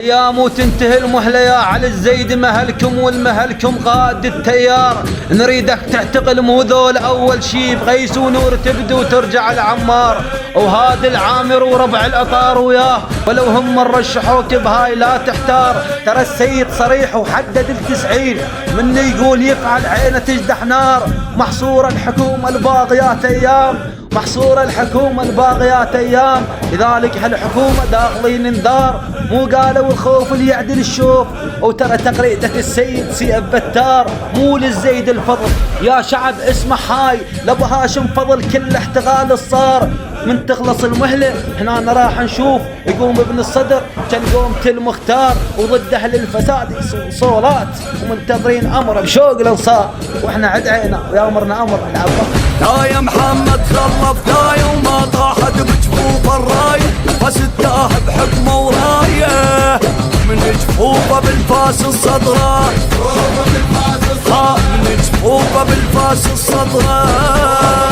يا مو تنتهي المهلة يا علي الزيد، مهلكم والمهلكم قاد التيار. نريدك تعتقل مو ذول أول شي، بغيس ونور تبدو وترجع العمار. وهذا العامر وربع الأطار وياه، ولو هم رشحوك بهاي لا تحتار. ترى السيد صريح وحدد ال90، من يقول يفعل عينه تجدح نار. محصورة الحكومة الباغيات أيام، محصورة الحكومة الباغيات أيام. لذلك هالحكومة داخلين انذار، مو قالوا الخوف اللي يعدل الشوف. وترى تغريدة السيد سيف بتار، مو للزيد الفضل يا شعب اسمع هاي. لابو هاشم فضل كل احتغال الصار. من تخلص المهلة هنا راح نشوف يقوم ابن الصدر كان قومة المختار. وضد اهل الفساد صولات، ومنتظرين امر بشوق الانصار. واحنا عد عينا ويامرنا امر العباس. لا يا محمد خلف داي وما طاحت بجفوف الراي، فسداه بحكمه ورايه من جفوفه بالفاس الصدراء. من جفوفه بالفاس الصدراء.